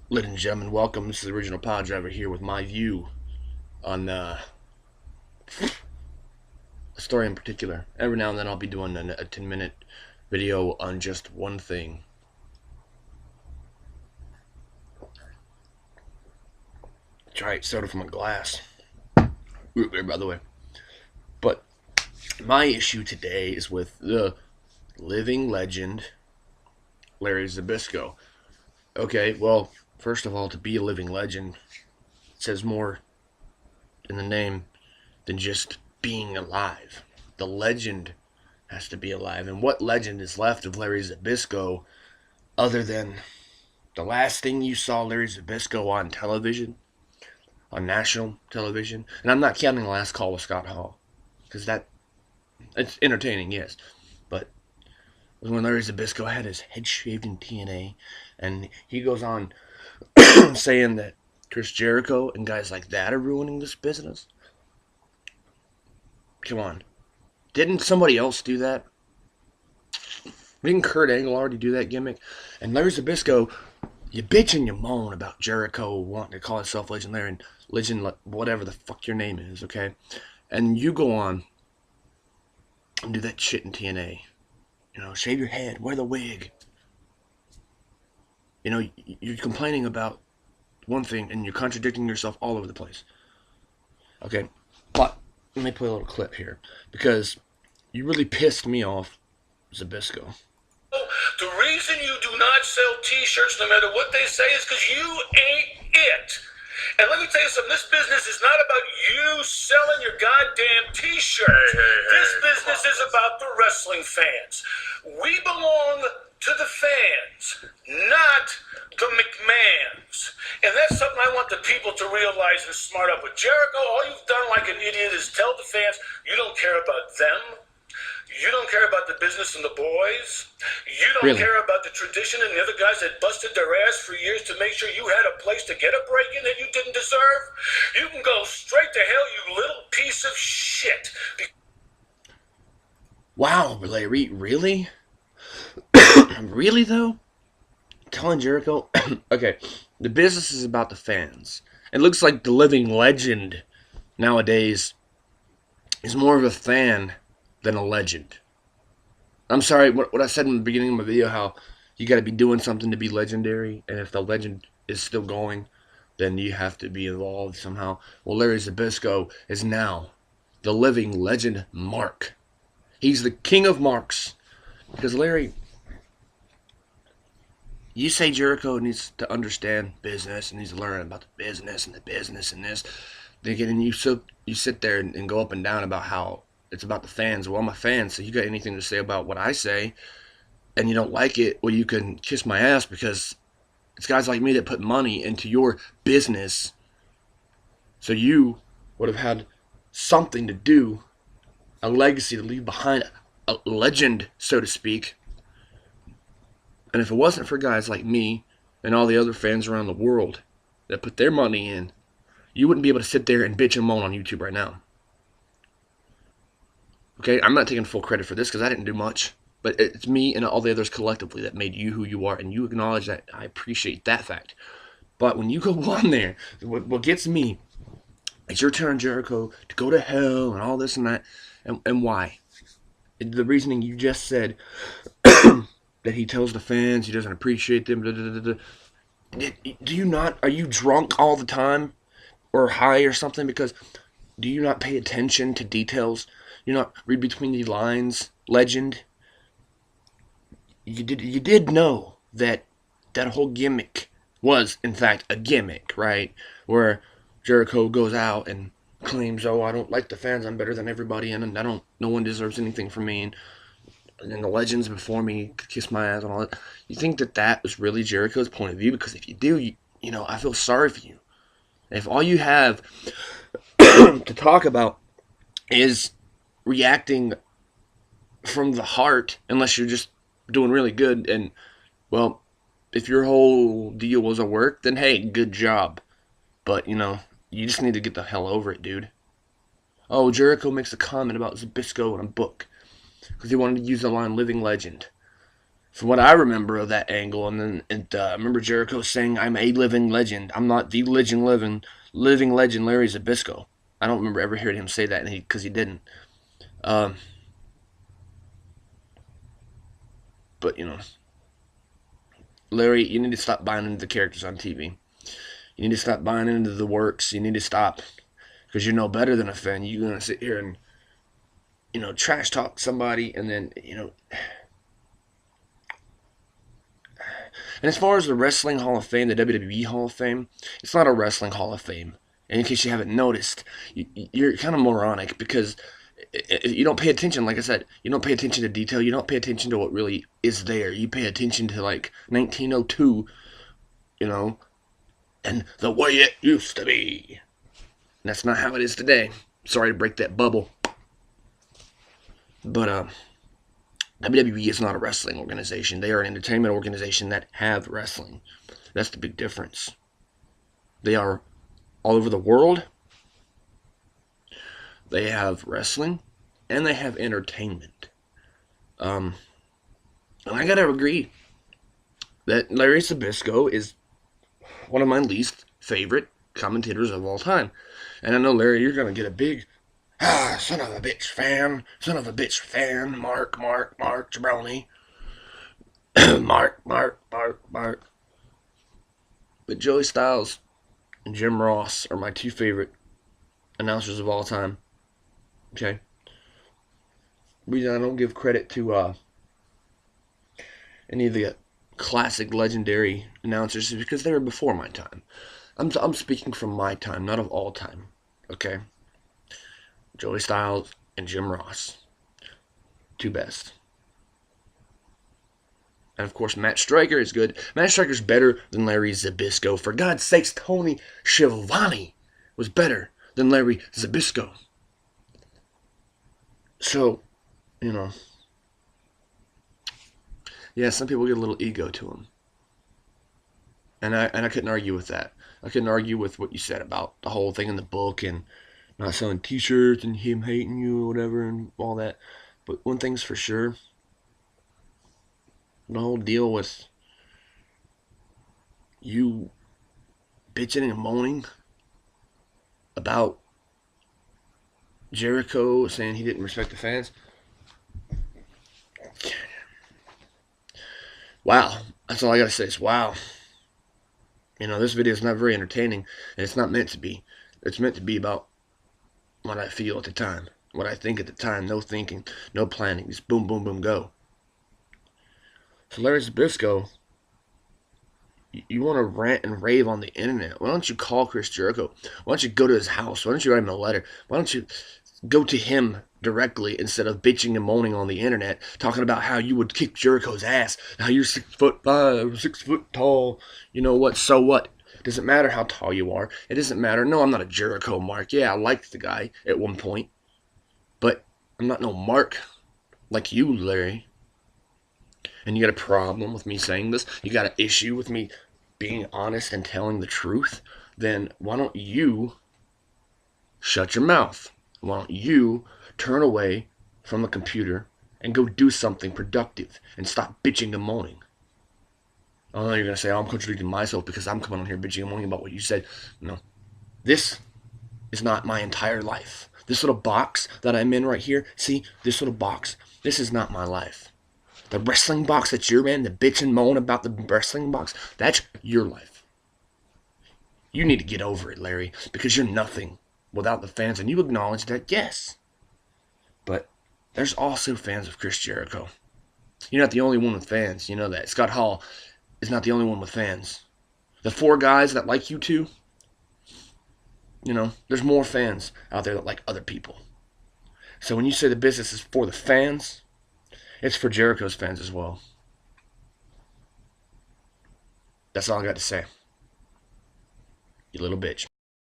Ladies and gentlemen, welcome. This is the original pod driver here with my view on a story in particular. Every now and then I'll be doing a 10-minute video on just one thing. Try soda from a glass. Root beer, by the way. But my issue today is with the living legend, Larry Zabisco. Okay, well, first of all, to be a living legend, it says more in the name than just being alive. The legend has to be alive. And what legend is left of Larry Zabisco other than the last thing you saw Larry Zabisco on television, on national television? And I'm not counting the last call with Scott Hall, because it's entertaining, yes. But when Larry Zabisco had his head shaved in TNA, and he goes on saying that Chris Jericho and guys like that are ruining this business. Come on. Didn't somebody else do that? Didn't Kurt Angle already do that gimmick? And Larry Zabisco, you bitch and you moan about Jericho wanting to call himself Legendary and Legend, whatever the fuck your name is, okay? And you go on and do that shit in TNA. You know, shave your head, wear the wig. You know, you're complaining about one thing and you're contradicting yourself all over the place. Okay, but let me play a little clip here because you really pissed me off, Zabisco. The reason you do not sell t-shirts no matter what they say is because you ain't it. And let me tell you something, this business is not about you selling your goddamn t-shirts. This business is about the wrestling fans. We belong to the fans, not the McMahons. And that's something I want the people to realize and smart up with. Jericho, all you've done like an idiot is tell the fans you don't care about them. You don't care about the business and the boys. You don't care about the tradition and the other guys that busted their ass for years to make sure you had a place to get a break in that you didn't deserve. You can go straight to hell, you little piece of shit. Wow, Larry, really? Really, though? Telling Jericho? Okay, the business is about the fans. It looks like the living legend nowadays is more of a fan than a legend. I'm sorry, what I said in the beginning of my video, how you got to be doing something to be legendary, and if the legend is still going, then you have to be involved somehow. Well, Larry Zabisco is now the living legend mark. He's the king of marks. Because Larry, you say Jericho needs to understand business and needs to learn about the business and this. Then you sit there and go up and down about how it's about the fans. Well, I'm a fan, so you got anything to say about what I say, and you don't like it, well, you can kiss my ass, because it's guys like me that put money into your business, so you would have had something to do, a legacy to leave behind, a legend, so to speak. And if it wasn't for guys like me and all the other fans around the world that put their money in, you wouldn't be able to sit there and bitch and moan on YouTube right now. Okay, I'm not taking full credit for this because I didn't do much. But it's me and all the others collectively that made you who you are, and you acknowledge that. I appreciate that fact. But when you go on there, what gets me is you're telling Jericho to go to hell and all this and that. And why? The reasoning you just said, that he tells the fans he doesn't appreciate them. Do you not? Are you drunk all the time? Or high or something? Because do you not pay attention to details? You not read between the lines, legend? You did know that whole gimmick was, in fact, a gimmick, right? Where Jericho goes out and claims, oh, I don't like the fans, I'm better than everybody, and no one deserves anything from me, and the legends before me could kiss my ass and all that. You think that was really Jericho's point of view? Because if you do, you know, I feel sorry for you. And if all you have to talk about is reacting from the heart, unless you're just doing really good, and, well, if your whole deal was a work, then hey, good job. But, you know, you just need to get the hell over it, dude. Oh, Jericho makes a comment about Zabisco in a book because he wanted to use the line living legend. from what I remember of that angle. And then I remember Jericho saying, "I'm a living legend. I'm not the living legend Larry Zbyszko." I don't remember ever hearing him say that, because he didn't. Um, but Larry, you need to stop buying into the characters on TV. You need to stop buying into the works. You need to stop, because you're no better than a fan. You're gonna sit here and trash talk somebody, and then And as far as the Wrestling Hall of Fame, the WWE Hall of Fame, it's not a Wrestling Hall of Fame. And in case you haven't noticed, you're kind of moronic, because you don't pay attention. Like I said, you don't pay attention to detail. You don't pay attention to what really is there. You pay attention to like 1902, and the way it used to be. And that's not how it is today. Sorry to break that bubble. But WWE is not a wrestling organization. They are an entertainment organization that have wrestling. That's the big difference. They are all over the world. They have wrestling, and they have entertainment. And I gotta agree that Larry Zbyszko is one of my least favorite commentators of all time. And I know, Larry, you're gonna get a big son of a bitch fan, Mark, Jabroni. Mark. But Joey Styles and Jim Ross are my two favorite announcers of all time. Okay? The reason I don't give credit to any of the classic, legendary announcers is because they were before my time. I'm speaking from my time, not of all time. Okay? Joey Styles and Jim Ross. Two best. And of course, Matt Striker is good. Matt Striker's better than Larry Zbyszko. For God's sakes, Tony Schiavone was better than Larry Zbyszko. So, yeah, some people get a little ego to them. And I couldn't argue with that. I couldn't argue with what you said about the whole thing in the book and not selling t-shirts and him hating you or whatever and all that. But one thing's for sure, the whole deal with you bitching and moaning about Jericho saying he didn't respect the fans. Wow. That's all I gotta say is wow. This video is not very entertaining, and it's not meant to be. It's meant to be about what I feel at the time, what I think at the time. No thinking, no planning, just boom, boom, boom, go. So Larry Zbyszko, you want to rant and rave on the internet? Why don't you call Chris Jericho? Why don't you go to his house? Why don't you write him a letter? Why don't you go to him directly instead of bitching and moaning on the internet, talking about how you would kick Jericho's ass, how you're 6'5", 6 foot tall. You know what? So what? It doesn't matter how tall you are. It doesn't matter. No, I'm not a Jericho Mark. Yeah, I liked the guy at one point, but I'm not no Mark like you, Larry. And you got a problem with me saying this? You got an issue with me being honest and telling the truth? Then why don't you shut your mouth? Why don't you turn away from the computer and go do something productive and stop bitching and moaning? Oh, you're going to say, oh, I'm contradicting myself because I'm coming on here bitching and moaning about what you said. No. This is not my entire life. This little box that I'm in right here, see, this little box, this is not my life. The wrestling box that you're in, the bitch and moan about the wrestling box, that's your life. You need to get over it, Larry, because you're nothing without the fans, and you acknowledge that, yes. But there's also fans of Chris Jericho. You're not the only one with fans. You know that. Scott Hall is not the only one with fans. The 4 guys that like you two, there's more fans out there that like other people. So when you say the business is for the fans, it's for Jericho's fans as well. That's all I got to say. You little bitch.